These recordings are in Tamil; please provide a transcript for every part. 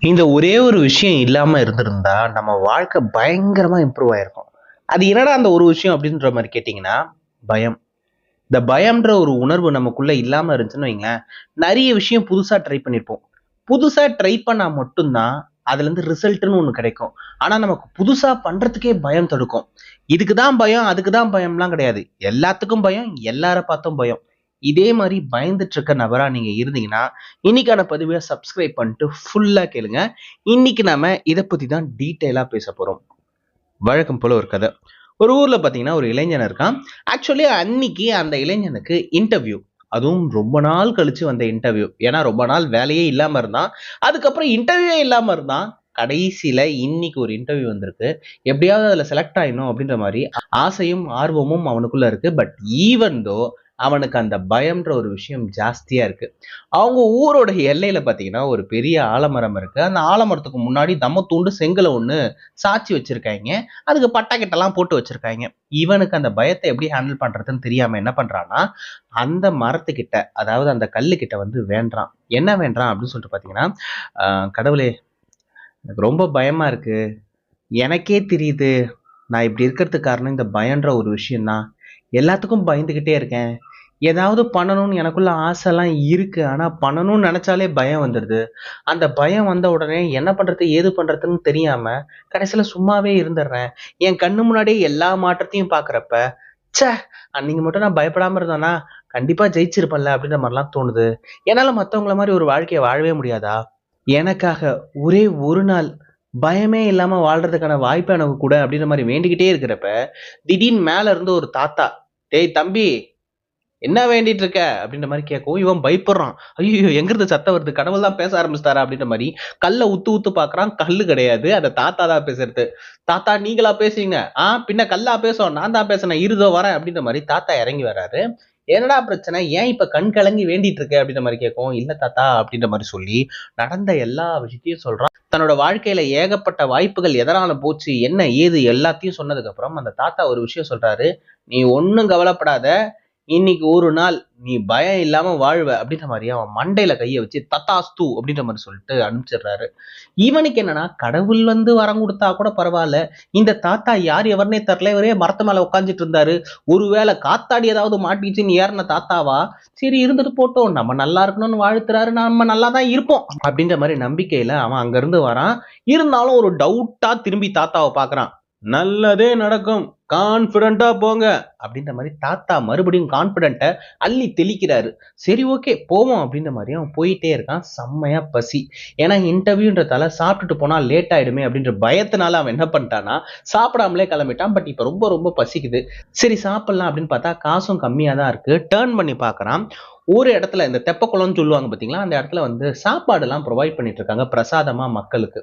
இந்த ஒரே ஒரு விஷயம் இல்லாம இருந்திருந்தா நம்ம வாழ்க்கை பயங்கரமா இம்ப்ரூவ் ஆயிருக்கும். அது என்னடா அந்த ஒரு விஷயம் அப்படின்ற மாதிரி கேட்டிங்கன்னா, பயம். இந்த பயம்ன்ற ஒரு உணர்வு நமக்குள்ள இல்லாம இருந்துச்சுன்னு வைங்களேன், நிறைய விஷயம் புதுசா ட்ரை பண்ணியிருப்போம். புதுசா ட்ரை பண்ணா மட்டும்தான் அதுல இருந்து ரிசல்ட்னு ஒண்ணு கிடைக்கும். ஆனா நமக்கு புதுசா பண்றதுக்கே பயம் தடுக்கும். இதுக்கு தான் பயம், அதுக்கு தான் பயம்லாம் கிடையாது. எல்லாத்துக்கும் பயம், எல்லார பார்த்தும் பயம். இதே மாதிரி பயந்துட்டு இருக்க நபரா நீங்க இருந்தீங்கன்னா, இன்னைக்கான பதிவை சப்ஸ்கிரைப் பண்ணிட்டு ஃபுல்லா கேளுங்க. இன்னைக்கு நாம இத பத்தி தான் டீட்டெயிலா பேச போறோம். வழக்கம் போல ஒரு கதை. ஒரு ஊர்ல பாத்தீங்கன்னா ஒரு இளைஞன் இருக்கான். ஆக்சுவலி அன்னைக்கு அந்த இளைஞனுக்கு இன்டர்வியூ. அதுவும் ரொம்ப நாள் கழிச்சு வந்த இன்டர்வியூ. ஏன்னா ரொம்ப நாள் வேலையே இல்லாம இருந்தான். அதுக்கப்புறம் இன்டர்வியூவே இல்லாம இருந்தான். கடைசியில இன்னைக்கு ஒரு இன்டர்வியூ வந்திருக்கு. எப்படியாவது அதுல செலக்ட் ஆயிடணும் அப்படின்ற மாதிரி ஆசையும் ஆர்வமும் அவனுக்குள்ள இருக்கு. பட் ஈவன் தோ அவனுக்கு அந்த பயம்ன்ற ஒரு விஷயம் ஜாஸ்தியா இருக்கு. அவங்க ஊரோட எல்லையில பாத்தீங்கன்னா ஒரு பெரிய ஆலமரம் இருக்கு. அந்த ஆலமரத்துக்கு முன்னாடி தம்ம தூண்டு செங்கலை ஒண்ணு சாச்சி வச்சிருக்காங்க. அதுக்கு பட்டாக்கிட்டெல்லாம் போட்டு வச்சிருக்காங்க. இவனுக்கு அந்த பயத்தை எப்படி ஹேண்டில் பண்றதுன்னு தெரியாம என்ன பண்றான்னா, அந்த மரத்துக்கிட்ட, அதாவது அந்த கல்லுக்கிட்ட வந்து வேண்டுறான். என்ன வேண்டுறான் அப்படின்னு சொல்லிட்டு பாத்தீங்கன்னா, கடவுளே, எனக்கு ரொம்ப பயமா இருக்கு. எனக்கே தெரியுது நான் இப்படி இருக்கிறதுக்கு காரணம் இந்த பயம்ன்ற ஒரு விஷயம் தான். எல்லாத்துக்கும் பயந்துகிட்டே இருக்கேன். ஏதாவது பண்ணணும்னு எனக்குள்ள ஆசைலாம் இருக்கு. ஆனா பண்ணணும்னு நினைச்சாலே பயம் வந்துடுது. அந்த பயம் வந்த உடனே என்ன பண்றது, ஏது பண்றதுன்னு தெரியாம கடைசியில சும்மாவே இருந்துடுறேன். என் கண்ணு முன்னாடியே எல்லா மாற்றத்தையும் பார்க்குறப்ப, ச்சே! அன்னைக்கு மட்டும் நான் பயப்படாம இருந்தேனா, கண்டிப்பா ஜெயிச்சிருப்பேன்ல அப்படின்ற மாரிலாம் தோணுது. என்னால மத்தவங்கள மாரி ஒரு வாழ்க்கைய வாழவே முடியாதா? எனக்காக ஒரே ஒரு நாள் பயமே இல்லாம வாழ்றதுக்கான வாய்ப்ப எனக்கு குடு அப்படின்ற மாரி வேண்டிக்கிட்டே இருக்கிறப்ப, திடீர்னு மேல இருந்து ஒரு தாத்தா, "டேய் தம்பி, என்ன வேண்டிட்டு இருக்க?" அப்படின்ற மாரி கேட்கவும், இவன் பயப்படுறான். ஐய்யய்யோ! எங்கிருந்து சத்தம் வருது? கடவுள் தான் பேச ஆரம்பிச்சுட்டாரா? அப்படின்ற மாரி கல்ல உத்து உத்து பார்க்குறான். கல்லு கிடையாது. அந்த தாத்தா தான் பேசுறது. "தாத்தா நீங்களா பேசுறீங்க? பின்ன கல்லா பேசும்? நான் தான் பேசினேன். இரு இதோ வரேன்." அப்படின்ற மாரி தாத்தா இறங்கி வராரு. "என்னடா பிரச்சனை? ஏன் இப்ப கண் கலங்கி வேண்டிட்டு இருக்க?" அப்படின்ற மாரி கேட்கவும், "இல்ல தாத்தா" அப்படின்ற மாரி சொல்லி நடந்த எல்லா விஷயத்தையும் சொல்றான். தன்னோட வாழ்க்கையில ஏகப்பட்ட வாய்ப்புகள் எதனால போச்சு, என்ன ஏது எல்லாத்தையும் சொன்னதுக்கு அப்புறம் அந்த தாத்தா ஒரு விஷயம் சொல்றாரு. "நீ ஒண்ணும் கவலைப்படாத. இன்னைக்கு ஒரு நாள் நீ பயம் இல்லாம வாழ்வ." அப்படின்ற மாரி அவன் மண்டையில கைய வச்சு தத்தாஸ்து அப்படின்ற மாரி சொல்லிட்டு அனுப்பிச்சிடுறாரு. இவனுக்கு என்னன்னா, கடவுள் வந்து வரம் குடுத்தா கூட பரவால்ல. இந்த தாத்தா யார் எவர்னே தெரியல. இவரே மரத்து மேல உட்கார்ந்துட்டு இருந்தாரு. ஒருவேளை காத்தாடி ஏதாவது மாட்டிச்சுன்னு ஏறுன தாத்தாவா? சரி இருந்துட்டு போட்டும். நம்ம நல்லா இருக்கணும்னு வாழ்த்துறாரு. நம்ம நல்லா தான் இருப்போம். அப்படின்ற மாரி நம்பிக்கையில அவன் அங்கிருந்து வரான். இருந்தாலும் ஒரு டவுட்டா திரும்பி தாத்தாவ பார்க்குறான். "நல்லதே நடக்கும். கான்ஃபிடென்ட்டா போங்க." அப்படின்ற மாரி தாத்தா மறுபடியும் கான்ஃபிடென்ட்ட அள்ளி தெளிக்கிறாரு. சரி ஓகே போவோம் அப்படின்ற மாரி அவன் போயிட்டே இருக்கான். செம்மையா பசி. ஏன்னா இன்டர்வியூன்றதால சாப்பிட்டுட்டு போனா லேட் ஆயிடுமே அப்படின்ற பயத்தினால அவன் என்ன பண்ணிட்டான்னா, சாப்பிடாமலே கிளம்பிட்டான். பட் இப்ப ரொம்ப ரொம்ப பசிக்குது. சரி சாப்பிடலாம் அப்படின்னு பார்த்தா காசும் கம்மியா தான் இருக்கு. டர்ன் பண்ணி பார்க்குறான். ஒரு இடத்துல இந்த தெப்பக்குளம்னு சொல்லுவாங்க பார்த்தீங்களா, அந்த இடத்துல வந்து சாப்பாடுலாம் ப்ரொவைட் பண்ணிட்டு இருக்காங்க பிரசாதமா மக்களுக்கு.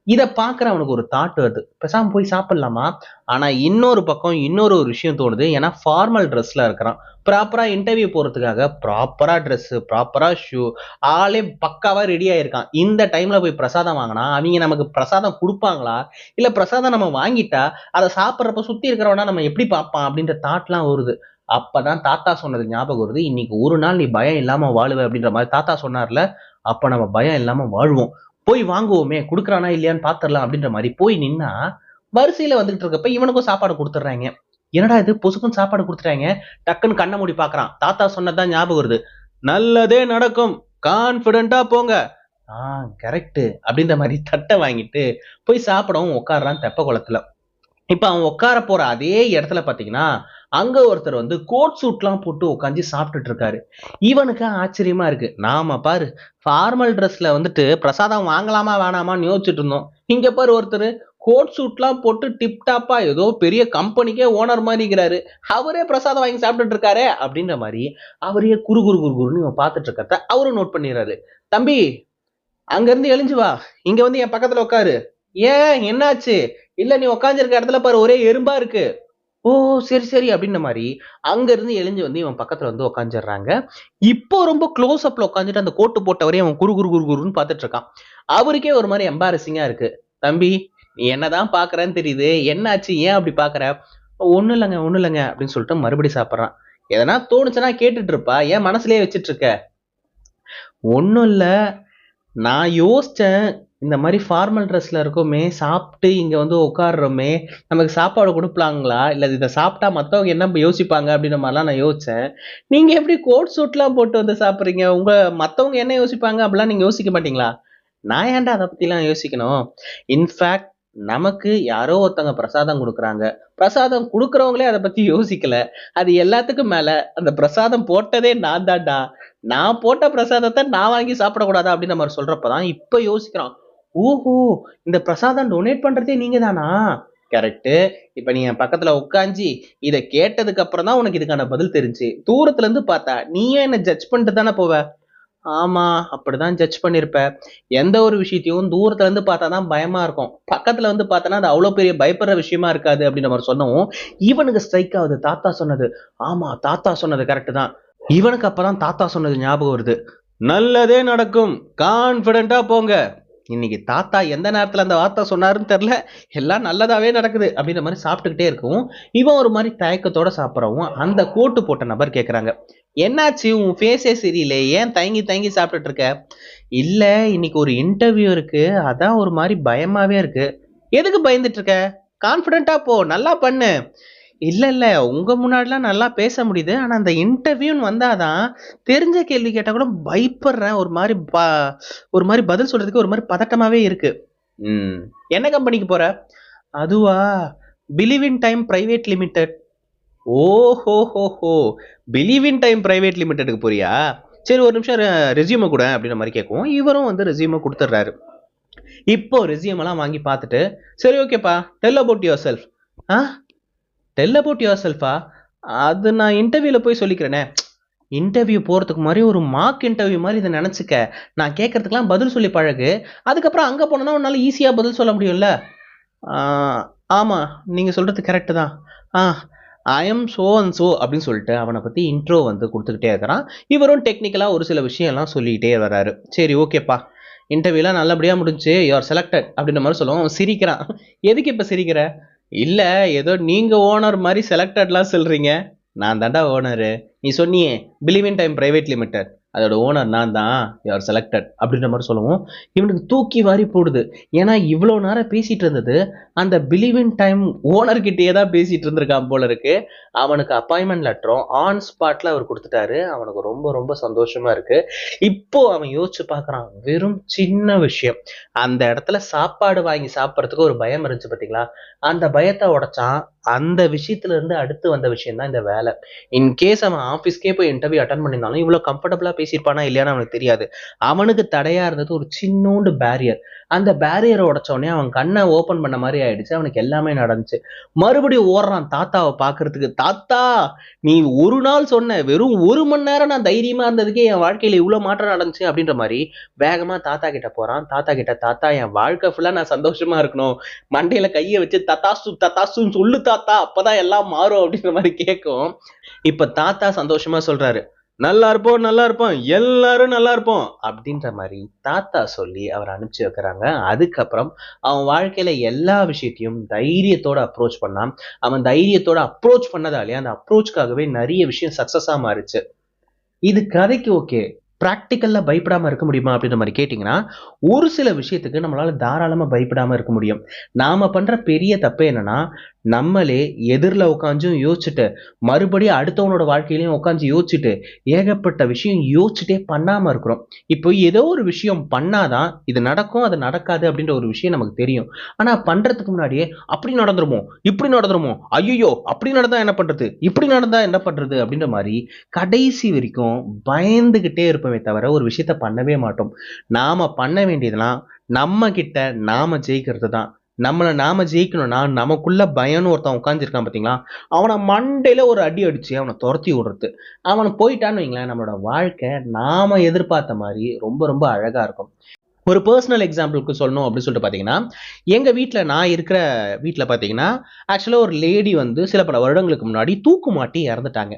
இத பார்க்குற அவனுக்கு ஒரு தாட் வருது. பேசாம போய் சாப்பிடலாமா? ஆனா இன்னொரு பக்கம் இன்னொரு ஒரு விஷயம் தோணுது. ஏன்னா ஃபார்மல் ட்ரெஸ்ல இருக்கிறான். ப்ராப்பரா இன்டர்வியூ போறதுக்காக ப்ராப்பரா ட்ரெஸ், ப்ராப்பரா ஷூ, ஆளே பக்காவா ரெடி ஆயிருக்கான். இந்த டைம்ல போய் பிரசாதம் வாங்குனா, அவிங்க நமக்கு பிரசாதம் குடுப்பாங்களா? இல்ல பிரசாதம் நம்ம வாங்கிட்டா, அத சாப்பிடுறப்ப சுத்தி இருக்கிறவன நம்ம எப்படி பார்ப்பான்? அப்படின்ற தாட்லாம் வருது. அப்பதான் தாத்தா சொன்னது ஞாபகம் வருது. "இன்னைக்கு ஒரு நாள் நீ பயம் இல்லாம வாழுவ" அப்படின்ற மாரி தாத்தா சொன்னார்ல. அப்ப நம்ம பயம் இல்லாம வாழ்வோம். போய் வாங்குவோமே, குடுக்குறானா இல்லையான்னு பாத்துரலாம் அப்படின்ற மாரி போய் நின்னா, வரிசையில வந்துகிட்டு இருக்கப்ப இவனுக்கும் சாப்பாடு குடுத்துடுறாய்ங்க. என்னடா இது பொசுக்குன்னு சாப்பாடு குடுத்துட்டாய்ங்க. டக்குன்னு கண்ண மூடி பாக்குறான். தாத்தா சொன்னதுதான் ஞாபகம் வருது. "நல்லதே நடக்கும். கான்ஃபிடென்ட்டா போங்க." ஆ கரெக்ட்டு அப்படின்ற மாரி தட்ட வாங்கிட்டு போய் சாப்பிடவும் உட்கார்றான் தெப்ப குளத்துல. இப்ப அவன் உட்கார போற அதே இடத்துல பாத்தீங்கன்னா, அங்க ஒருத்தர் வந்து கோட் சூட்லாம் போட்டு உட்கார்ந்து சாப்பிட்டுட்டு இருக்காரு. இவனுக்கு ஆச்சரியமா இருக்கு. நாம பாரு ஃபார்மல் ட்ரெஸ்ல வந்துட்டு பிரசாதம் வாங்கலாமா வேணாமான்னு யோசிச்சுட்டு இருந்தோம். இங்க பாரு ஒருத்தரு கோட் சூட்லாம் போட்டு டிப் டாப்பா ஏதோ பெரிய கம்பெனிக்கே ஓனர் மாரி இருக்கிறாரு. அவரே பிரசாதம் வாங்கி சாப்பிட்டுட்டு இருக்காரே அப்படின்ற மாரி அவரையே குறு குறு குறு குறுன்னு இவன் பார்த்துட்டு இருக்கிறத அவரும் நோட் பண்ணிடுறாரு. "தம்பி, அங்க இருந்து எழுஞ்சு வா. இங்க வந்து என் பக்கத்துல உட்காரு." "ஏன் என்னாச்சு?" "இல்ல நீ உட்கார்ந்திருக்க இடத்துல பாரு ஒரே எறும்பா இருக்கு." "ஓ! சரி, சரி." அப்படின்ன மாரி அங்க இருந்து எழுஞ்சு வந்து இவன் பக்கத்துல வந்து உட்கார்ந்துடுறாங்க. இப்போ ரொம்ப க்ளோஸ் அப்ல உட்கார்ந்துட்டு அந்த கோட்டு போட்டவரையும் அவன் குறு குறு குறு குறுன்னு பார்த்துட்டு இருக்கான். அவருக்கே ஒரு மாரி எம்பாரஸிங்கா இருக்கு. "தம்பி, நீ என்னதான் பார்க்குறன்னு தெரியுது. என்னாச்சு? ஏன் அப்படி பார்க்குற?" "ஒண்ணும் இல்லங்க, ஒண்ணும் இல்லங்க." அப்படின்னு சொல்லிட்டு மறுபடியும் சாப்பிடுறான். எதனா தோணுச்சுன்னா கேட்டுட்டு இருப்பா. ஏன் மனசுலயே வச்சுட்டு இருக்க? "ஒண்ணும் இல்ல. நான் யோசிச்சேன். இந்த மாதிரி ஃபார்மல் ட்ரெஸ்ல இருக்கோமே, சாப்பிட்டு இங்க வந்து உட்கார்றோமே, நமக்கு சாப்பாடு குடுப்பாங்களா? இல்ல இத சாப்பிட்டா மத்தவங்க என்ன யோசிப்பாங்க? அப்படின்ற மாரிலாம் நான் யோசிச்சேன். நீங்க எப்படி கோட் சூட்லாம் போட்டு வந்து சாப்பிடுறீங்க? மத்தவங்க என்ன யோசிப்பாங்க? அப்படிலாம் நீங்க யோசிக்க மாட்டீங்களா? நான் ஏன்டா அத பத்திலாம் யோசிக்கணும்? இன்ஃபாக்ட் நமக்கு யாரோ ஒருத்தங்க பிரசாதம் குடுக்குறாங்க. பிரசாதம் குடுக்குறவங்களே அத பத்தி யோசிக்கல. அது எல்லாத்துக்கும் மேல அந்த பிரசாதம் போட்டதே நான் தான்டா. நான் போட்ட பிரசாதத்த நான் வாங்கி சாப்பிடக்கூடாதா? அப்படின்ற மாரி சொல்றப்ப தான் இப்ப யோசிக்கிறான். ஓஹோ! இந்த பிரசாதம் டொனேட் பண்றதே நீங்க தானா? கரெக்ட்டு. இப்ப நீ என் பக்கத்துல உட்கார்ந்து இத கேட்டதுக்கு அப்புறம் தான் உனக்கு இதுக்கான பதில் தெரிஞ்சுச்சு. தூரத்துல இருந்து பார்த்தா நீயும் என்ன ஜட்ஜ் பண்ணிட்டு தானே போவ. ஆமா, அப்படிதான் ஜட்ஜ் பண்ணியிருப்ப. எந்த ஒரு விஷயத்தையும் தூரத்துல இருந்து பார்த்தா தான் பயமா இருக்கும். பக்கத்துல வந்து பார்த்தனா, அது அவ்வளோ பெரிய பயப்படுற விஷயமா இருக்காது அப்படின்ற மாரி சொன்னவும், இவனுக்கு ஸ்ட்ரைக் ஆகுது. தாத்தா சொன்னது. ஆமா, தாத்தா சொன்னது கரெக்ட் தான். இவனுக்கு அப்பதான் தாத்தா சொன்னது ஞாபகம் வருது. நல்லதே நடக்கும். கான்ஃபிடென்ட்டா போங்க. இன்னைக்கு தாத்தா எந்த நேரத்துல அந்த வார்த்தை சொன்னாருன்னு தெரியல. எல்லாம் நல்லதாவே நடக்குது அப்படின்ற மாரி சாப்பிட்டுக்கிட்டே இருக்கவும், இவன் ஒரு மாரி தயக்கத்தோட சாப்பிடவும், அந்த கோட்டு போட்ட நபர் கேட்கறாங்க. என்னாச்சு? உன் ஃபேஸே சரியில்லையே. ஏன் தயங்கி தயங்கி சாப்பிட்டுட்டு இருக்க? இல்ல, இன்னைக்கு ஒரு இன்டர்வியூ இருக்கு. அதான் ஒரு மாரி பயமாவே இருக்கு. எதுக்கு பயந்துட்டு இருக்க? கான்ஃபிடென்ட்டா போ. நல்லா பண்ணு. இல்ல. உங்க முன்னாடிலாம் நல்லா பேச முடியுது. ஆனா அந்த இன்டர்வியூன்னு வந்தா தான், தெரிஞ்ச கேள்வி கேட்டா கூட பயப்படுறேன். ஒரு மாரி பதில் சொல்றதுக்கு ஒரு மாரி பதட்டமாவே இருக்கு. ம். என்ன கம்பெனிக்கு போற? அதுவா? Believe in time private limited. ஓஹோஹோஹோ! பிலீவ் இன் டைம் பிரைவேட் லிமிடெட்க்கு போறியா? சரி ஒரு நிமிஷம் ரெஸ்யூம குடேன் அப்படின்ற மாரி கேட்கவும், இவரும் வந்து ரெஸ்யூம குடுத்துடுறாரு. இப்போ ரெஸ்யூம்லாம் வாங்கி பார்த்துட்டு, சரி ஓகேப்பா. Tell about yourself. ஆ? டெல் அபௌட் யுவர்செல்ஃபா? அது நான் இன்டர்வியூல போய் சொல்லிக்கிறேனே. இன்டர்வியூ போறதுக்கு முன்னாடி ஒரு மார்க் இன்டர்வியூ மாரி இத நெனச்சுக்க. நான் கேட்கறதுக்கெல்லாம் பதில் சொல்லி பழகு. அதுக்கப்புறம் அங்க போனோம்னா உன்னால ஈஸியா பதில் சொல்ல முடியும்ல. ஆ, ஆமா. நீங்க சொல்றது கரெக்ட் தான். ஆ, ஐ அம் சோ அண்ட் சோ அப்படின்னு சொல்லிட்டு அவன பத்தி இன்ட்ரோ வந்து குடுத்துக்கிட்டே இருக்கிறான். இவரும் டெக்னிக்கலா ஒரு சில விஷயம்லாம் சொல்லிக்கிட்டே வர்றாரு. சரி ஓகேப்பா. இன்டர்வியூலாம் நல்லபடியா முடிஞ்சுச்சு. யூ ஆர் செலக்டட் அப்படின்ற மாரி சொல்லவும் அவன் சிரிக்கிறான். எதுக்கு இப்ப சிரிக்கிற? இல்ல, ஏதோ நீங்க ஓனர் மாரி செலக்டட்லாம் சொல்றீங்க. நான் தான்டா ஓனரு. நீ சொன்னியே, believe in time private limited. அதோட ஓனர் நான் தான். யூ ஆர் செலக்டட் அப்படின்ற மாரி சொல்லவும், இவனுக்கு தூக்கி வாரி போடுது. ஏன்னா, இவ்வளோ நேரம் பேசிட்டு இருந்தது, அந்த பிலீவ் இன் டைம் ஓனர் கிட்டயே தான் பேசிட்டு இருந்திருக்கான் போல இருக்கு. அவனுக்கு அப்பாயின்ட்மென்ட் லெட்டரும் ஆன் ஸ்பாட்ல அவர் குடுத்துட்டாரு. அவனுக்கு ரொம்ப ரொம்ப சந்தோஷமா இருக்கு. இப்போ அவன் யோசிச்சு பார்க்குறான். வெறும் சின்ன விஷயம். அந்த இடத்துல சாப்பாடு வாங்கி சாப்பிடுறதுக்கு ஒரு பயம் இருந்துச்சு பார்த்தீங்களா? அந்த பயத்த உடைச்சான். அந்த விஷயத்துல இருந்து அடுத்து வந்த விஷயம் தான் இந்த வேலை. இன்கேஸ் அவன் ஆஃபீஸ்க்கே போய் இன்டர்வியூ அட்டெண்ட் பண்ணியிருந்தாலும், இவ்வளோ கம்ஃபர்டபுளா பேசியிருப்பானா இல்லையான்னு அவனுக்கு தெரியாது. அவனுக்கு தடையா இருந்தது ஒரு சின்னூண்டு பேரியர். அந்த பேரியர உடைச்ச உடனே அவன் கண்ண ஓப்பன் பண்ண மாரி ஆயிடுச்சு. அவனுக்கு எல்லாமே நடந்துச்சு. மறுபடியும் ஓடுறான் தாத்தாவ பார்க்கறதுக்கு. தாத்தா! நீ ஒரு நாள் சொன்ன. வெறும் 1 மணி நேரம் நான் தைரியமா இருந்ததுக்கே என் வாழ்க்கையில இவ்ளோ மாற்றம் நடந்துச்சு அப்படின்ற மாரி வேகமா தாத்தா கிட்ட போறான். தாத்தா கிட்ட, தாத்தா என் வாழ்க்கை ஃபுல்லா நான் சந்தோஷமா இருக்கணும். மண்டையில கைய வச்சு தத்தாஸ்து தத்தாஸ்துன்னு சொல்லு தாத்தா. அப்பதான் எல்லாம் மாறும் அப்படின்ற மாரி கேட்கும். இப்ப தாத்தா சந்தோஷமா சொல்றாரு. நல்லா இருப்போம், நல்லா இருப்போம். எல்லாரும் நல்லா இருப்போம். அப்படின்ற மாரி தாத்தா சொல்லி அவர அனுப்பிச்சு வைக்கிறாங்க. அதுக்கப்புறம் அவன் வாழ்க்கையில எல்லா விஷயத்தையும் தைரியத்தோட அப்ரோச் பண்ணான். அவன் தைரியத்தோட அப்ரோச் பண்ணதாலயே அந்த அப்ரோச்க்காகவே நெறைய விஷயம் சக்சஸா மாறுச்சு. இது கதைக்கு ஓகே. பிராக்டிகல்ல பயப்படாம இருக்க முடியுமா? அப்படின்ற மாரி கேட்டீங்கன்னா, ஒரு சில விஷயத்துக்கு நம்மளால தாராளமா பயப்படாம இருக்க முடியும். நாம பண்ற பெரிய தப்பு என்னன்னா, நம்மளே எதிர்ல உட்கார்ந்தும் யோசிச்சுட்டு, மறுபடியும் அடுத்தவனோட வாழ்க்கையிலயும் உட்கார்ந்து யோசிச்சுட்டு, ஏகப்பட்ட விஷயம் யோசிச்சுட்டே பண்ணாம இருக்கிறோம். இப்போ ஏதோ ஒரு விஷயம் பண்ணா தான், இது நடக்கும், அது நடக்காது அப்படின்ற ஒரு விஷயம் நமக்கு தெரியும். ஆனா பண்றதுக்கு முன்னாடியே, அப்படி நடந்துருமோ? இப்படி நடந்துருமோ? ஐய்யய்யோ! அப்படி நடந்தா என்ன பண்றது? இப்படி நடந்தா என்ன பண்றது? அப்படின்ற மாரி கடைசி வரைக்கும் பயந்துகிட்டே இருப்போமே தவிர, ஒரு விஷயத்த பண்ணவே மாட்டோம். நாம பண்ண வேண்டியதெல்லாம், நம்ம கிட்ட நாம ஜெயிக்கிறது தான். நம்மள நாம ஜெயிக்கணும்னா, நமக்குள்ள பயம்ன்னு ஒருத்தன் உட்கார்ந்திருக்கான் பார்த்தீங்களா? அவன மண்டையில ஒரு அடி அடிச்சு அவன தொரத்தி விடுறது. அவன் போயிட்டான்னு வைங்களேன், நம்மளோட வாழ்க்கை நாம எதிர்பார்த்த மாரி ரொம்ப ரொம்ப அழகா இருக்கும். ஒரு பெர்சனல் எக்ஸாம்பிள்க்கு சொல்லணும் அப்படின்னு சொல்லிட்டு பார்த்தீங்கன்னா, எங்க நான் இருக்கிற வீட்ல பார்த்தீங்கன்னா, ஆக்சுவலா ஒரு லேடி வந்து சில பல வருடங்களுக்கு முன்னாடி தூக்கு மாட்டி இறந்துட்டாங்க.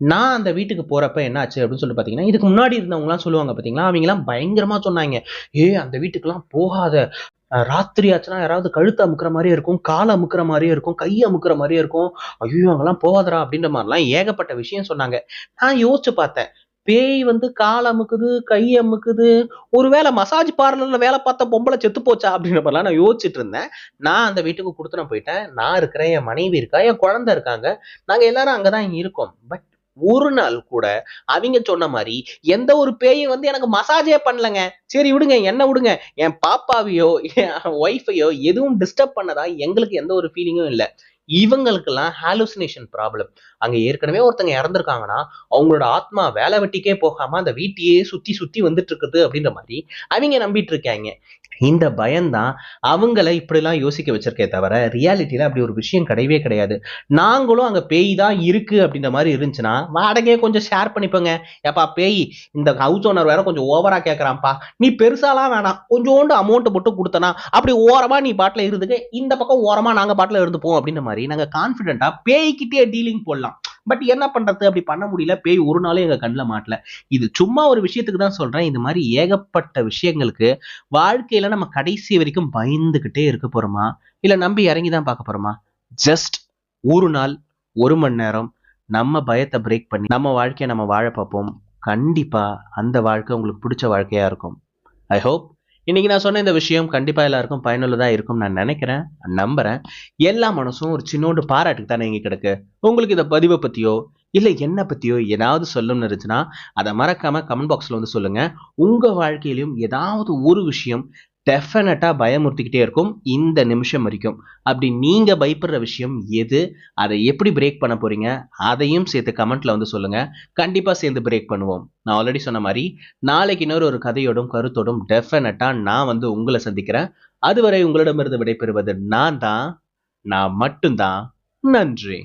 நான் அந்த வீட்டுக்கு போறப்ப என்ன ஆச்சு அப்படின்னு சொல்லிட்டு பார்த்தீங்கன்னா, இதுக்கு முன்னாடி இருந்தவங்கலாம் சொல்லுவாங்க பார்த்தீங்களா, அவங்கலாம் பயங்கரமா சொன்னாங்க. "ஏய் அந்த வீட்டுக்குலாம் போகாத. ராத்திரி ஆச்சுனா யாராவது கழுத்த அமுக்குற மாரியே இருக்கும், கால அமுக்குற மாரியே இருக்கும், கைய அமுக்குற மாரியே இருக்கும். ஐய்யயோ! அங்கலாம் போகாதடா" அப்படின்ற மாரிலாம் ஏகப்பட்ட விஷயம் சொன்னாங்க. நான் யோசிச்சு பார்த்தேன். பேய் வந்து கால் அமுக்குது, கை அமுக்குது, ஒருவேளை மசாஜ் பார்லர்ல வேலை பார்த்த பொம்பளை செத்து போச்சா அப்படின்ற மாதிரிலாம் நான் யோசிச்சுட்டு இருந்தேன். நான் அந்த வீட்டுக்கு குடுத்தனம் போயிட்டேன். நான் இருக்கிறேன், என் மனைவி இருக்கா, என் குழந்தை இருக்காங்க. நாங்க எல்லாரும் அங்கதான் இருக்கோம். பட் ஒரு நாள் கூட அவிங்க சொன்ன மாரி எந்த ஒரு பேயும் வந்து எனக்கு மசாஜே பண்ணலங்க. சரி விடுங்க, என்ன விடுங்க. என் பாப்பாவையோ, என் ஒய்ஃபையோ எதுவும் டிஸ்டர்ப் பண்ணதா எங்களுக்கு எந்த ஒரு ஃபீலிங்கும் இல்ல. இவங்களுக்கெல்லாம் ஹாலுசினேஷன் ப்ராப்ளம். அங்க ஏற்கனவே ஒருத்தங்க இறந்திருக்காங்கன்னா, அவங்களோட ஆத்மா வேலை வெட்டிக்கே போகாம அந்த வீட்டையே சுத்தி சுத்தி வந்துட்டு இருக்குது அப்படின்ற மாரி அவிங்க நம்பிட்டு இருக்காங்க. இந்த பயம்தான் அவங்கள இப்படிலாம் யோசிக்க வச்சிருக்கே தவிர, ரியாலிட்டில அப்படி ஒரு விஷயம் கிடையவே கிடையாது. நாங்களும் அங்க பேய் தான் இருக்கு அப்படின்ற மாரி இருந்துச்சுன்னா, வாடகைய கொஞ்சம் ஷேர் பண்ணிப்போங்க. "ஏப்பா பேய், இந்த ஹவுஸ் ஓனர் வேற கொஞ்சம் ஓவரா கேட்கறான்ப்பா. நீ பெருசாலாம் வேணாம். கொஞ்சோண்டு அமௌண்ட் மட்டும் குடுத்தனா, அப்படி ஓரமா நீ பாட்டுல இருந்துக்க. இந்த பக்கம் ஓரமா நாங்க பாட்டுல இருந்துப்போம்." அப்படின்ற மாரி நாங்க கான்ஃபிடென்ட்டா பேய்கிட்டயே டீலிங் போடலாம். பட் என்ன பண்றது? அப்படி பண்ண முடியல. பேய் ஒரு நாளும் எங்க கண்ல மாட்டல. இது சும்மா ஒரு விஷயத்துக்கு தான் சொல்றேன். இந்த மாரி ஏகப்பட்ட விஷயங்களுக்கு வாழ்க்கையில நம்ம கடைசி வரைக்கும் பயந்துகிட்டே இருக்க போறோமா? இல்ல நம்பி இறங்கி தான் பார்க்க போறோமா? ஜஸ்ட் ஒரு நாள், 1 மணி நேரம் நம்ம பயத்த பிரேக் பண்ணி நம்ம வாழ்க்கைய நம்ம வாழ பார்ப்போம். கண்டிப்பா அந்த வாழ்க்கை உங்களுக்கு பிடிச்ச வாழ்க்கையா இருக்கும். ஐ ஹோப் இன்னைக்கு நான் சொன்ன இந்த விஷயம் கண்டிப்பா எல்லாருக்கும் பயனுள்ளதா இருக்கும்னு நான் நினைக்கிறேன், நம்புறேன். எல்லா மனசும் ஒரு சின்னோண்டு பாராட்டுக்கு தானே இங்க கிடக்கு. உங்களுக்கு இந்த பதிவை பத்தியோ, இல்ல என்ன பத்தியோ ஏதாவது சொல்லணும்னு இருந்துச்சுன்னா, அதை மறக்காம கமெண்ட் பாக்ஸ்ல வந்து சொல்லுங்க. உங்க வாழ்க்கையிலும் ஏதாவது ஒரு விஷயம் டெஃபினட்டா பயமுறுத்திக்கிட்டே இருக்கும் இந்த நிமிஷம் வரைக்கும். அப்படி நீங்க பயப்படுற விஷயம் எது? அதை எப்படி பிரேக் பண்ண போறீங்க? அதையும் சேர்த்து கமெண்ட்ல வந்து சொல்லுங்க. கண்டிப்பா சேர்ந்து பிரேக் பண்ணுவோம். நான் ஆல்ரெடி சொன்ன மாதிரி நாளைக்கு இன்னொரு ஒரு கதையோடும் கருத்தோடும் டெஃபினட்டா நான் வந்து உங்களை சந்திக்கிறேன். அதுவரை உங்களிடமிருந்து விடைபெறுவது நான் மட்டும்தான். நன்றி.